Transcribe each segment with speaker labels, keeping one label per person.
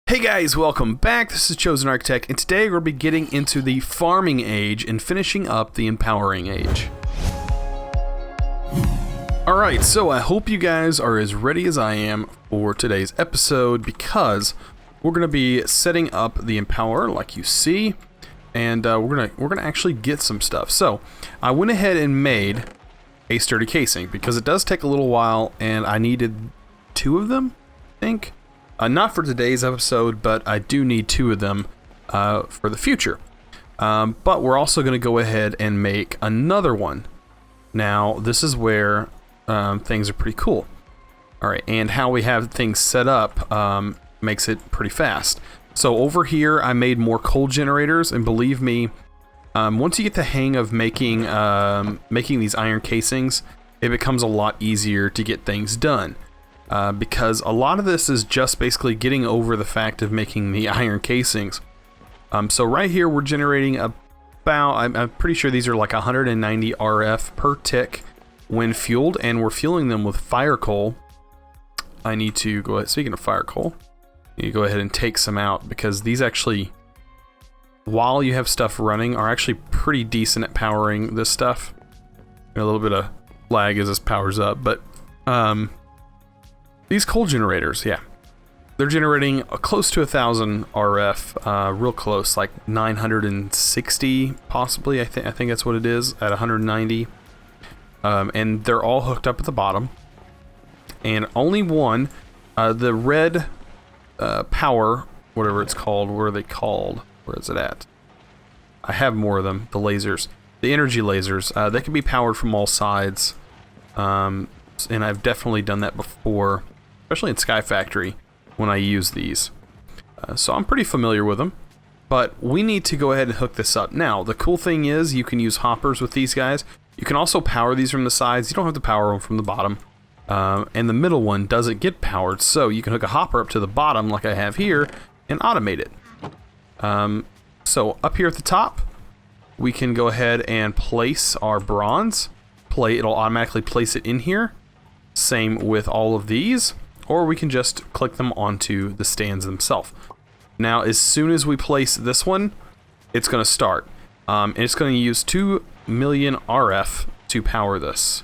Speaker 1: Hey guys, welcome back. This is ChosenArchitect, and today we're going to be getting into the farming age and finishing up the empowering age. Alright, so I hope you guys are as ready as I am for today's episode, because we're going to be setting up the empower like you see, and we're gonna actually get some stuff. So I went ahead and made a sturdy casing because it does take a little while, and I needed 2 of them, I think. Not for today's episode, but I do need 2 of them for the future. But we're also going to go ahead and make another one. Now, this is where things are pretty cool. Alright, and how we have things set up makes it pretty fast. So over here, I made more coal generators, and believe me, once you get the hang of making these iron casings, it becomes a lot easier to get things done. Because a lot of this is just basically getting over the fact of making the iron casings. So right here we're generating about, I'm pretty sure these are like 190 RF per tick when fueled, and we're fueling them with fire coal. I need to go ahead, speaking of fire coal, you go ahead and take some out, because these actually, while you have stuff running, are actually pretty decent at powering this stuff. A little bit of lag as this powers up, but these coal generators, yeah, they're generating close to 1,000 RF, real close, like 960 possibly. I think that's what it is at 190, and they're all hooked up at the bottom. And only one, the red power, whatever it's called. What are they called? Where is it at? I have more of them. The lasers, the energy lasers. They can be powered from all sides, and I've definitely done that before. Especially in Sky Factory when I use these. So I'm pretty familiar with them, but we need to go ahead and hook this up. Now, the cool thing is you can use hoppers with these guys. You can also power these from the sides. You don't have to power them from the bottom. And the middle one doesn't get powered, so you can hook a hopper up to the bottom like I have here and automate it. So up here at the top, we can go ahead and place our bronze plate. It'll automatically place it in here. Same with all of these. Or we can just click them onto the stands themselves. Now, as soon as we place this one, it's going to start. And it's going to use 2 million RF to power this.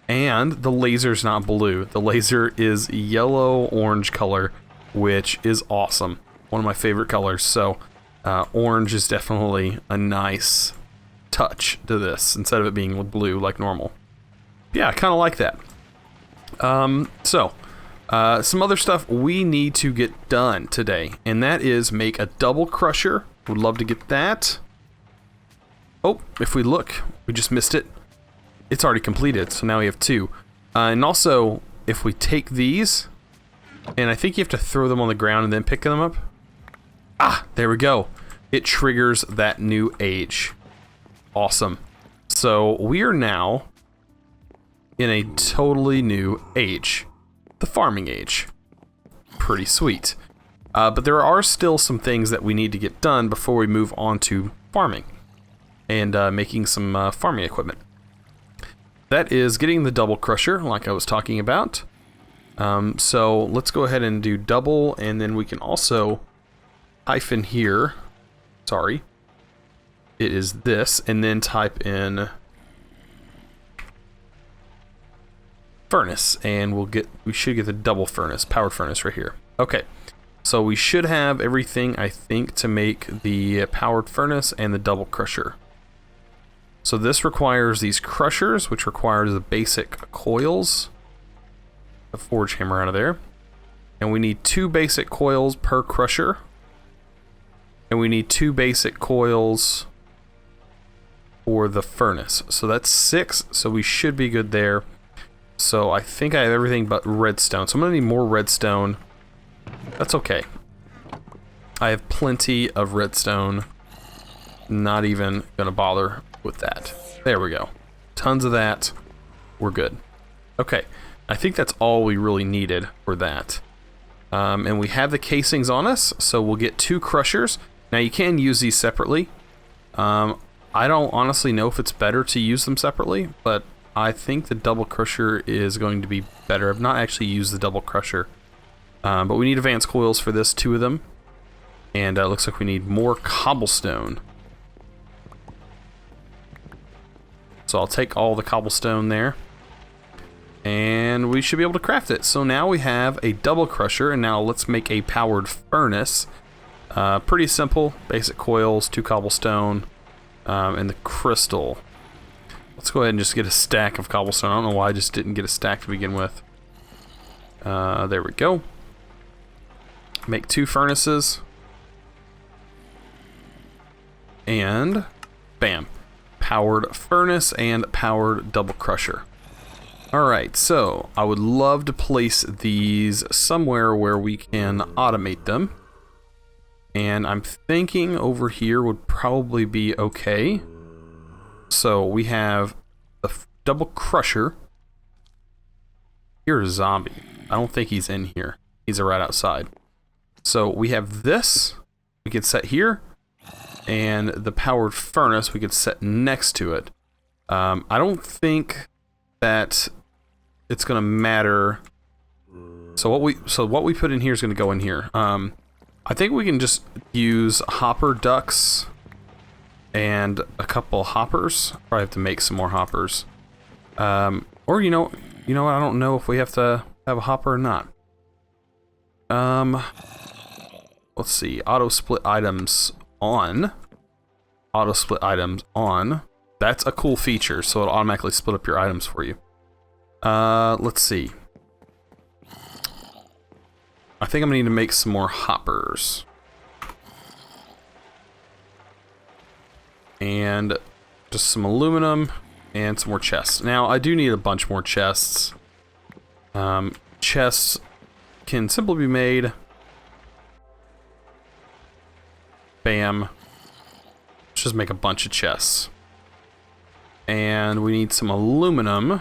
Speaker 1: And the laser's not blue. The laser is yellow-orange color, which is awesome. One of my favorite colors. So, orange is definitely a nice touch to this, instead of it being blue like normal. Yeah, I kind of like that. Some other stuff we need to get done today, and that is make a double crusher. Would love to get that. Oh, if we look, we just missed it. It's already completed, so now we have 2. And also, if we take these, and I think you have to throw them on the ground and then pick them up. Ah, there we go. It triggers that new age. Awesome. So we are now in a totally new age. The farming age. Pretty sweet. But there are still some things that we need to get done before we move on to farming and making some farming equipment. That is getting the double crusher, like I was talking about. So let's go ahead and do double, and then we can also hyphen here. Sorry. It is this, and then type in furnace, and we should get the double furnace, powered furnace right here. Okay, so we should have everything, I think, to make the powered furnace and the double crusher. So this requires these crushers, which requires the basic coils. The forge hammer out of there. And we need 2 basic coils per crusher. And we need 2 basic coils for the furnace. So that's 6, so we should be good there. So I think I have everything but redstone. So I'm going to need more redstone. That's okay. I have plenty of redstone. Not even going to bother with that. There we go. Tons of that. We're good. Okay. I think that's all we really needed for that. And we have the casings on us, so we'll get 2 crushers. Now you can use these separately. I don't honestly know if it's better to use them separately, but I think the double crusher is going to be better. I've not actually used the double crusher, but we need advanced coils for this, 2 of them. And it looks like we need more cobblestone. So I'll take all the cobblestone there. And we should be able to craft it. So now we have a double crusher, and now let's make a powered furnace. Pretty simple, basic coils, 2 cobblestone, and the crystal. Let's go ahead and just get a stack of cobblestone. I don't know why I just didn't get a stack to begin with. There we go. Make 2 furnaces. And bam. Powered furnace and powered double crusher. Alright, so I would love to place these somewhere where we can automate them. And I'm thinking over here would probably be okay. So we have the double crusher. Here's a zombie. I don't think he's in here. He's right outside. So we have this. We can set here. And the powered furnace we could set next to it. I don't think that it's gonna matter. So what we put in here is gonna go in here. I think we can just use hopper ducts and a couple hoppers. Probably have to make some more hoppers. Or you know what? I don't know if we have to have a hopper or not. Let's see. Auto split items on. Auto split items on. That's a cool feature, so it'll automatically split up your items for you. Let's see. I think I'm gonna need to make some more hoppers. And just some aluminum and some more chests. Now, I do need a bunch more chests. Chests can simply be made. Bam. Let's just make a bunch of chests. And we need some aluminum,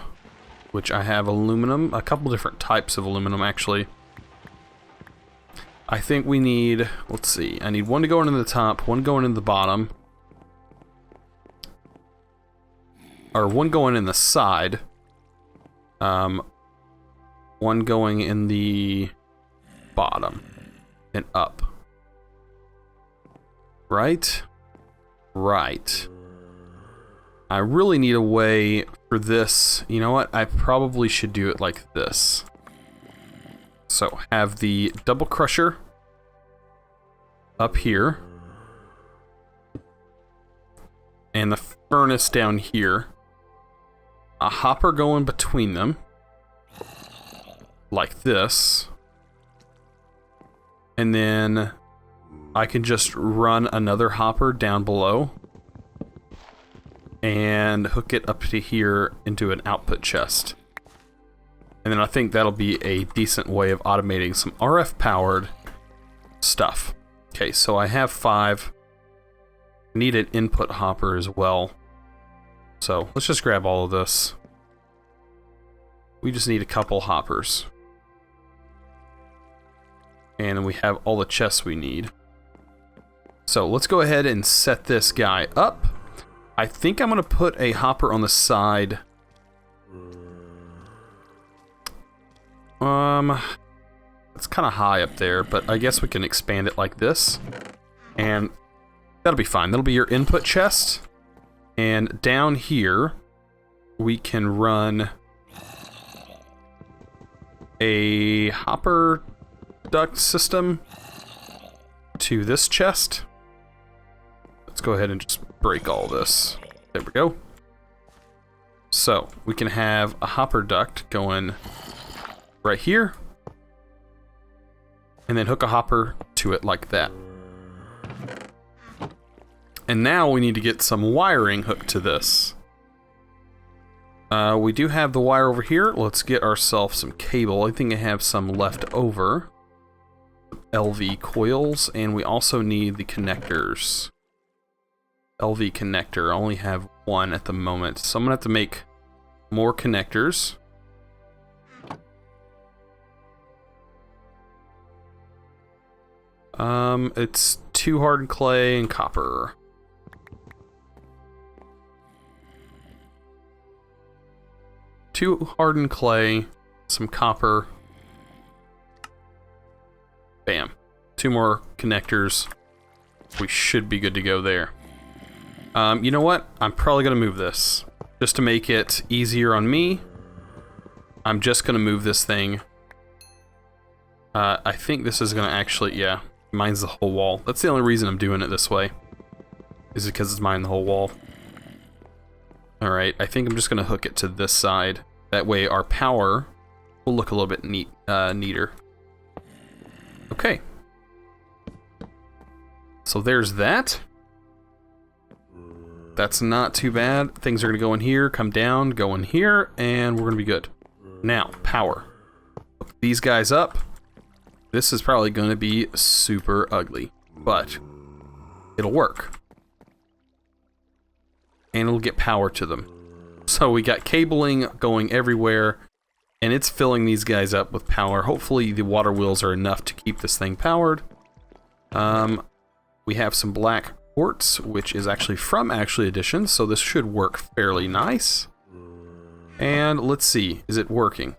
Speaker 1: which I have aluminum, a couple different types of aluminum actually. I think we need, let's see, I need one to go into the top, one going in the bottom. Or one going in the side. One going in the bottom and up. Right? Right. I really need a way for this. You know what? I probably should do it like this. So have the double crusher up here. And the furnace down here. A hopper going between them. Like this. And then I can just run another hopper down below. And hook it up to here into an output chest. And then I think that'll be a decent way of automating some RF powered stuff. Okay, so I have 5. I need an input hopper as well. So let's just grab all of this. We just need a couple hoppers. And then we have all the chests we need. So let's go ahead and set this guy up. I think I'm going to put a hopper on the side. It's kind of high up there, but I guess we can expand it like this. And that'll be fine. That'll be your input chest. And down here, we can run a hopper duct system to this chest. Let's go ahead and just break all this. There we go. So we can have a hopper duct going right here. And then hook a hopper to it like that. And now we need to get some wiring hooked to this. We do have the wire over here. Let's get ourselves some cable. I think I have some left over. LV coils, and we also need the connectors. LV connector, I only have one at the moment, so I'm gonna have to make more connectors. It's 2 hardened clay and copper. Two hardened clay, some copper. Bam. 2 more connectors. We should be good to go there. You know what? I'm probably going to move this. Just to make it easier on me, I'm just going to move this thing. I think this is going to actually, yeah, mine's the whole wall. That's the only reason I'm doing it this way. Is because it's mine the whole wall. Alright, I think I'm just going to hook it to this side. That way our power will look a little bit neater. Okay. So there's that. That's not too bad. Things are going to go in here, come down, go in here, and we're going to be good. Now, power. Hook these guys up. This is probably going to be super ugly, but it'll work. And it'll get power to them. So we got cabling going everywhere, and it's filling these guys up with power. Hopefully the water wheels are enough to keep this thing powered. We have some black quartz, which is actually from Actually Edition, so this should work fairly nice. And let's see, is it working?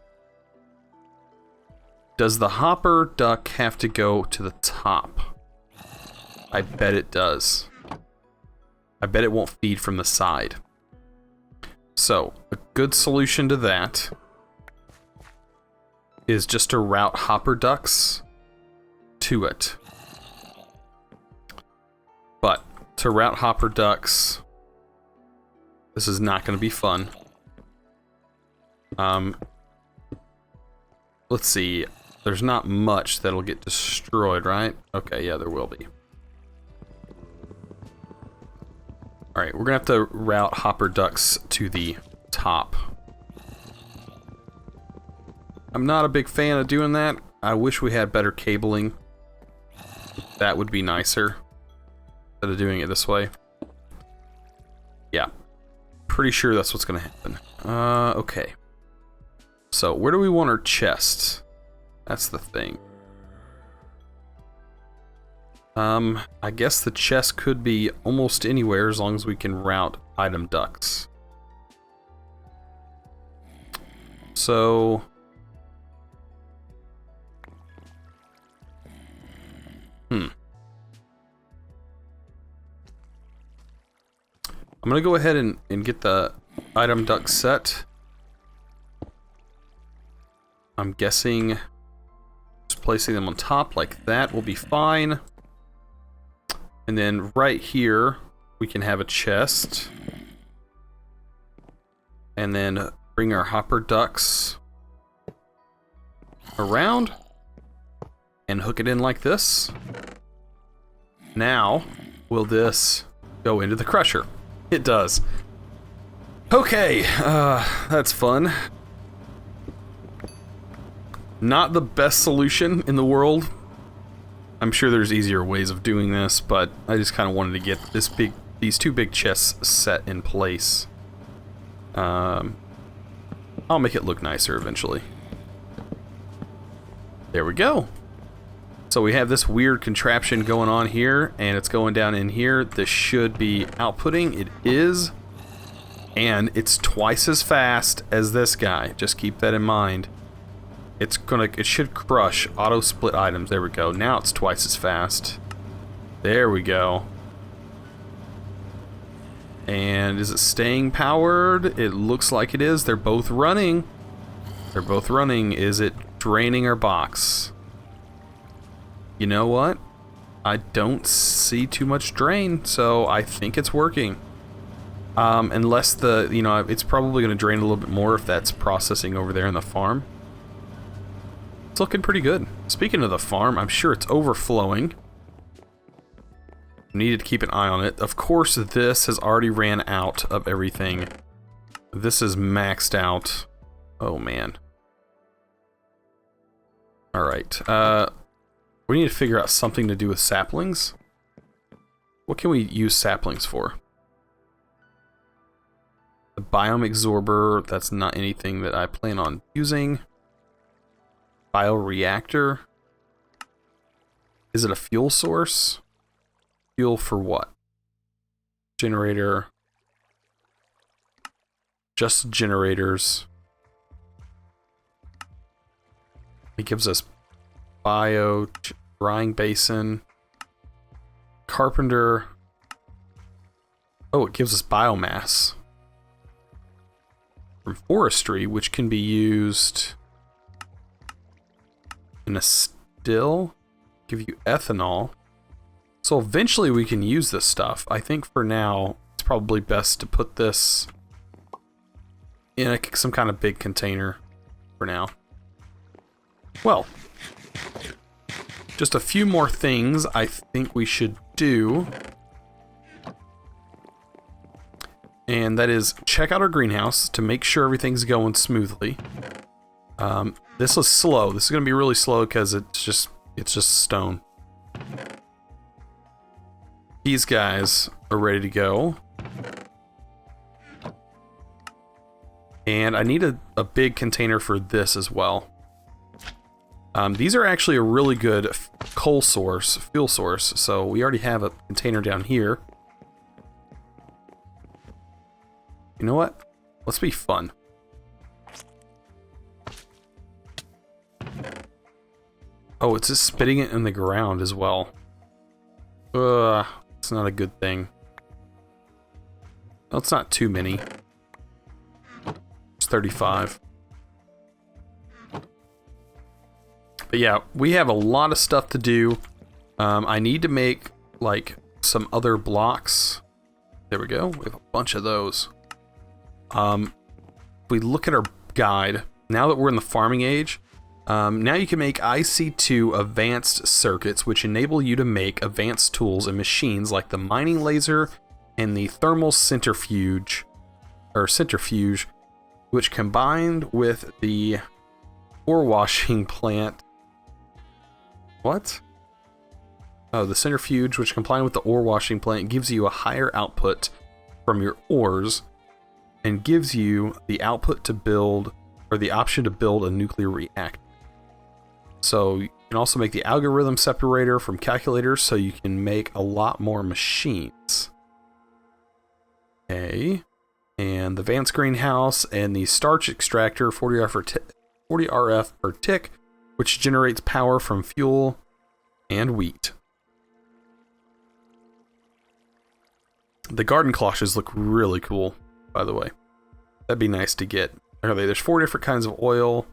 Speaker 1: Does the hopper duck have to go to the top? I bet it does. I bet it won't feed from the side. So, a good solution to that is just to route hopper ducks to it. But to route hopper ducks, this is not going to be fun. Let's see. There's not much that'll get destroyed, right? Okay, yeah, there will be. Alright, we're going to have to route hopper ducks to the top. I'm not a big fan of doing that. I wish we had better cabling. That would be nicer instead of doing it this way. Yeah, pretty sure that's what's going to happen. Okay. So, where do we want our chests? That's the thing. I guess the chest could be almost anywhere as long as we can route item ducts. So... I'm gonna go ahead and get the item duct set. I'm guessing just placing them on top like that will be fine. And then right here, we can have a chest. And then bring our hopper ducks around and hook it in like this. Now, will this go into the crusher? It does. Okay, that's fun. Not the best solution in the world. I'm sure there's easier ways of doing this, but I just kind of wanted to get these two big chests set in place. I'll make it look nicer eventually. There we go. So we have this weird contraption going on here, and it's going down in here. This should be outputting. It is. And it's twice as fast as this guy. Just keep that in mind. It should crush auto split items. There we go. Now it's twice as fast. There we go. And is it staying powered? It looks like it is. They're both running. They're both running. Is it draining our box? You know what? I don't see too much drain, so I think it's working. Unless it's probably going to drain a little bit more if that's processing over there in the farm. It's looking pretty good. Speaking of the farm, I'm sure it's overflowing. Needed to keep an eye on it. Of course, this has already ran out of everything. This is maxed out. Oh, man. Alright. We need to figure out something to do with saplings. What can we use saplings for? The biome absorber, that's not anything that I plan on using. Bioreactor. Is it a fuel source? Fuel for what? Generator. Just generators. It gives us bio drying basin. carpenter. Oh, it gives us biomass from forestry, which can be used in a still. Give you ethanol. So eventually we can use this stuff. I think for now, it's probably best to put this in some kind of big container for now. Well, just a few more things I think we should do. And that is check out our greenhouse to make sure everything's going smoothly. This is slow. This is going to be really slow because it's just stone. These guys are ready to go. And I need a big container for this as well. These are actually a really good fuel source. So we already have a container down here. You know what? Let's be fun. Oh, it's just spitting it in the ground as well. It's not a good thing. Well, it's not too many. It's 35. But yeah, we have a lot of stuff to do. I need to make like some other blocks. There we go. We have a bunch of those. If we look at our guide, now that we're in the farming age, now you can make IC2 advanced circuits, which enable you to make advanced tools and machines like the mining laser and the thermal centrifuge, which combined with the ore washing plant. What? Oh, the centrifuge, which combined with the ore washing plant, gives you a higher output from your ores and gives you the output to build, or the option to build a nuclear reactor. So you can also make the algorithm separator from calculators so you can make a lot more machines. Okay. And the advanced greenhouse and the starch extractor, 40 RF per tick, which generates power from fuel and wheat. The garden cloches look really cool, by the way. That'd be nice to get. Okay, there's 4 different kinds of oil.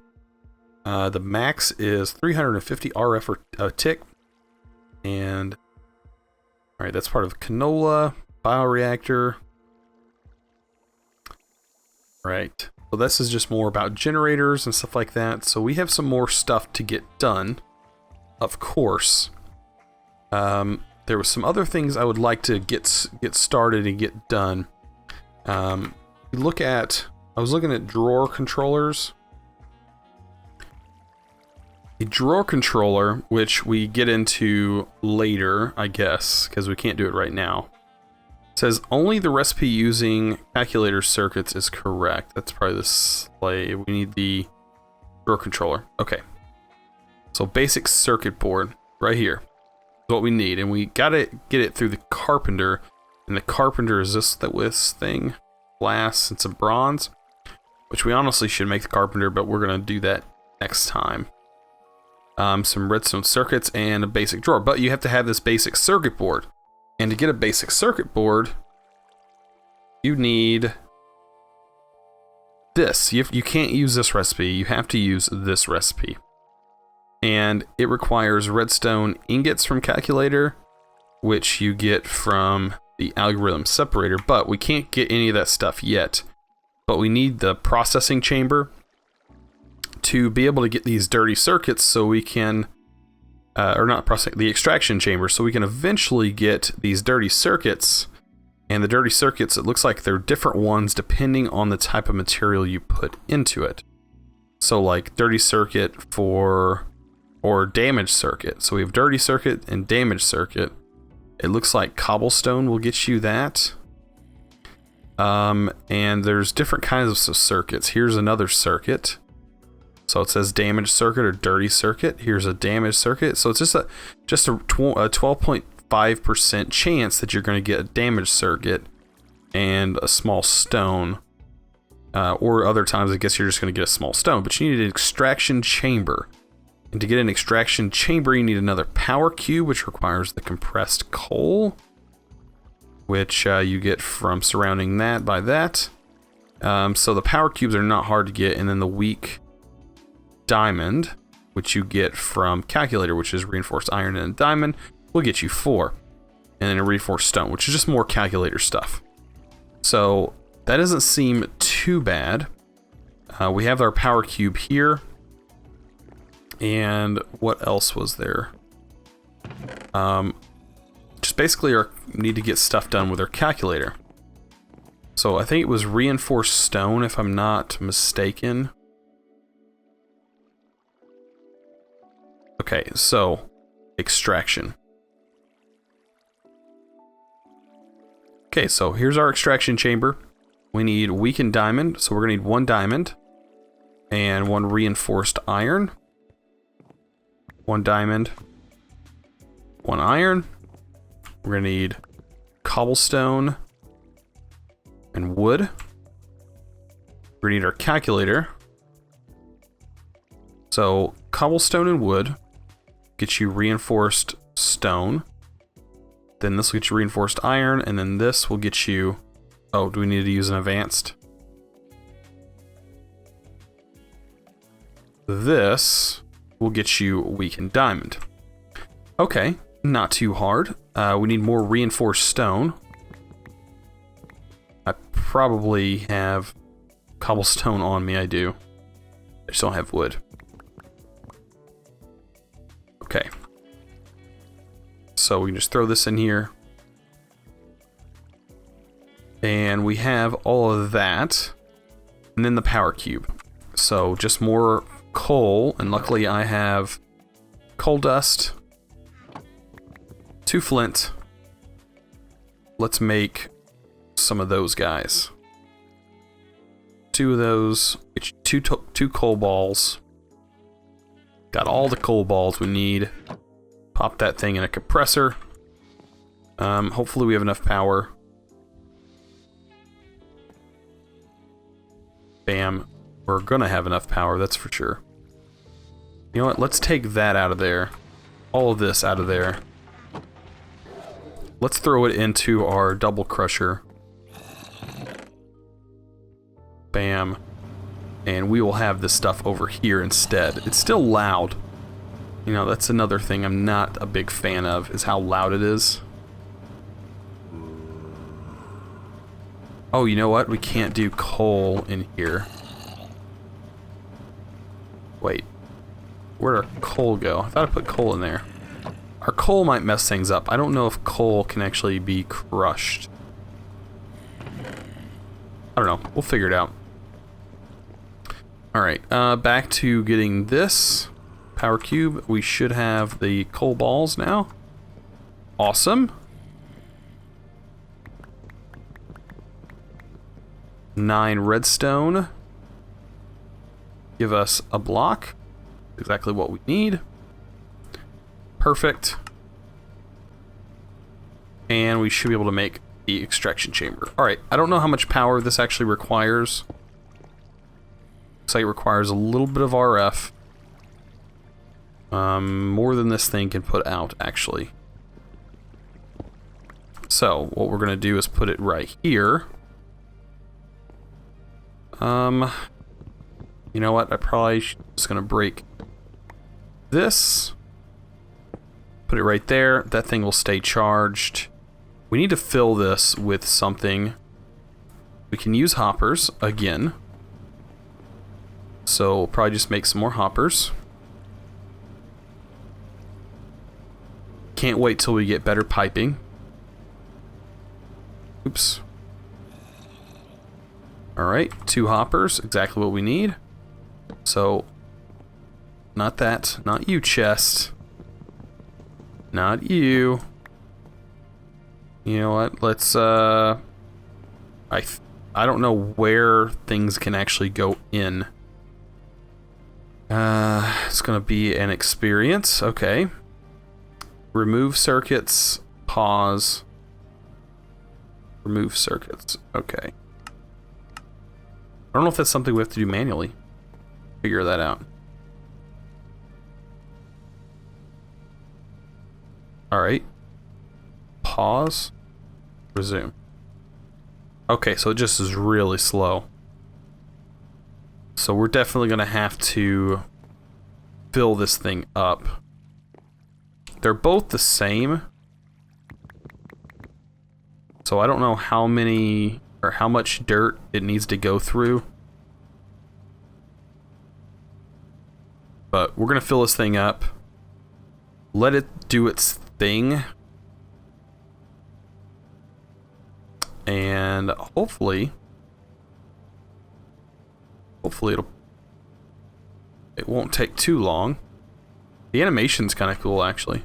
Speaker 1: The max is 350 RF a tick. And all right, that's part of canola, bioreactor. Right. So this is just more about generators and stuff like that. So we have some more stuff to get done, of course. There was some other things I would like to get started and get done. I was looking at drawer controllers. A drawer controller, which we get into later, I guess, because we can't do it right now. Says only the recipe using calculator circuits is correct. That's probably the slave. We need the drawer controller. Okay. So basic circuit board right here is what we need, and we gotta get it through the carpenter. And the carpenter is this thing, glass and some bronze, which we honestly should make the carpenter, but we're gonna do that next time. Some redstone circuits and a basic drawer, but you have to have this basic circuit board. And to get a basic circuit board, you need this. You can't use this recipe. You have to use this recipe. And it requires redstone ingots from calculator, which you get from the algorithm separator, but we can't get any of that stuff yet. But we need the processing chamber to be able to get these dirty circuits so we can the extraction chamber, so we can eventually get these dirty circuits. And the dirty circuits, it looks like they're different ones depending on the type of material you put into it. So like dirty circuit or damaged circuit. So we have dirty circuit and damaged circuit. It looks like cobblestone will get you that. And there's different kinds of circuits. Here's another circuit. So it says damaged circuit or dirty circuit. Here's a damaged circuit. So it's just a 12.5% chance that you're going to get a damaged circuit and a small stone. Or other times, I guess you're just going to get a small stone. But you need an extraction chamber. And to get an extraction chamber, you need another power cube, which requires the compressed coal, which you get from surrounding that by that. So the power cubes are not hard to get, and then the weak diamond, which you get from calculator, which is reinforced iron and diamond, will get you 4. And then a reinforced stone, which is just more calculator stuff. So that doesn't seem too bad. We have our power cube here. And what else was there? Just basically need to get stuff done with our calculator. So I think it was reinforced stone, if I'm not mistaken. Okay, so extraction. Okay, so here's our extraction chamber. We need weakened diamond, so we're gonna need 1 diamond and 1 reinforced iron. 1 diamond, 1 iron. We're gonna need cobblestone and wood. We're gonna need our calculator. So cobblestone and wood gets you reinforced stone. Then this will get you reinforced iron, and then this will get you... Oh, do we need to use an advanced? This will get you weakened diamond. Okay, not too hard. We need more reinforced stone. I probably have cobblestone on me, I do. I just don't have wood. Okay. So we can just throw this in here. And we have all of that. And then the power cube. So just more coal, and luckily I have coal dust, 2 flint. Let's make some of those guys. 2 of those, get you two coal balls. Got all the coal balls we need. Pop that thing in a compressor. Hopefully we have enough power. Bam. We're gonna have enough power, that's for sure. You know what? Let's take that out of there. All of this out of there. Let's throw it into our double crusher. Bam. And we will have this stuff over here instead. It's still loud. You know, that's another thing I'm not a big fan of, is how loud it is. Oh, you know what? We can't do coal in here. Wait. Where'd our coal go? I thought I put coal in there. Our coal might mess things up. I don't know if coal can actually be crushed. I don't know. We'll figure it out. Alright, back to getting this power cube. We should have the coal balls now. Awesome. 9 redstone. Give us a block. Exactly what we need. Perfect. And we should be able to make the extraction chamber. Alright, I don't know how much power this actually requires. Looks like it requires a little bit of RF. More than this thing can put out, actually. So, what we're going to do is put it right here. You know what? I probably just going to break this. Put it right there. That thing will stay charged. We need to fill this with something. We can use hoppers again. So we'll probably just make some more hoppers. Can't wait till we get better piping. Oops. Alright, 2 hoppers, exactly what we need. So, not that, not you, chest. Not you. You know what, let's, I don't know where things can actually go in. It's gonna be an experience, okay. Remove circuits, pause. Remove circuits, okay. I don't know if that's something we have to do manually. Figure that out. Alright. Pause. Resume. Okay, so it just is really slow. So we're definitely going to have to fill this thing up. They're both the same. So I don't know how many or how much dirt it needs to go through. But we're going to fill this thing up. Let it do its thing. And hopefully it won't take too long. The animation's kind of cool, actually.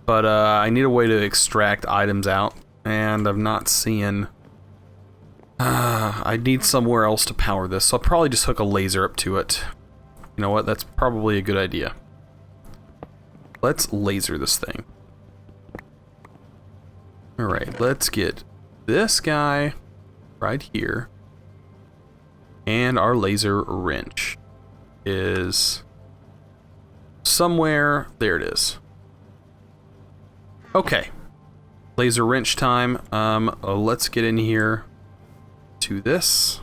Speaker 1: But I need a way to extract items out, and I'm not seeing... I need somewhere else to power this, so I'll probably just hook a laser up to it. You know what? That's probably a good idea. Let's laser this thing. Alright, let's get this guy right here. And our laser wrench is somewhere. There it is. Okay. Laser wrench time. Let's get in here to this.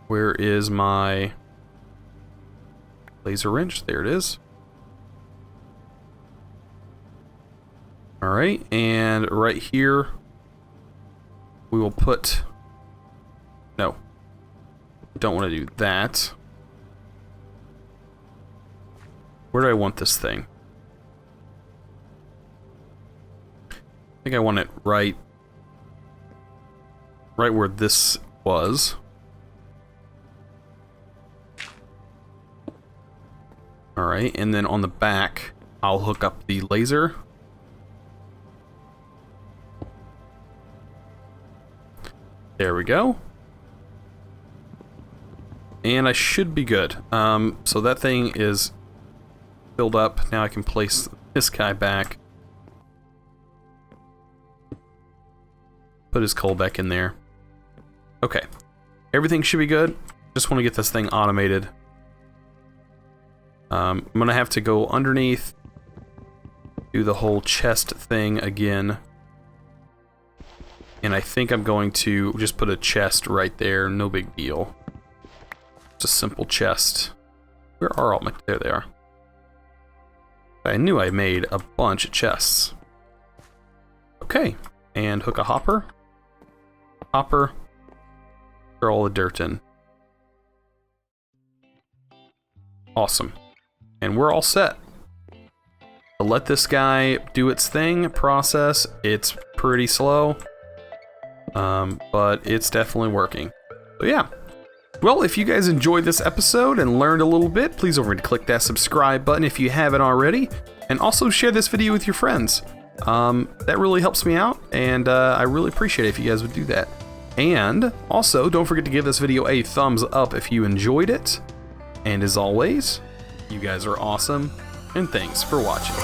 Speaker 1: Where is my laser wrench? There it is. Alright, and right here we will put... No. Don't want to do that. Where do I want this thing? I think I want it right where this was. Alright, and then on the back, I'll hook up the laser. There we go. And I should be good. So that thing is filled up. Now I can place this guy back. Put his coal back in there. Okay. Everything should be good. Just want to get this thing automated. I'm going to have to go underneath. Do the whole chest thing again. And I think I'm going to just put a chest right there. No big deal. It's a simple chest. Where are all my... There they are. I knew I made a bunch of chests. Okay. And hook a hopper. Hopper. Throw all the dirt in. Awesome. And we're all set. I'll let this guy do its thing, process. It's pretty slow. But it's definitely working. So yeah. Well, if you guys enjoyed this episode and learned a little bit, please over and click that subscribe button if you haven't already. And also share this video with your friends. That really helps me out, and I really appreciate it if you guys would do that. And also, don't forget to give this video a thumbs up if you enjoyed it. And as always, you guys are awesome, and thanks for watching.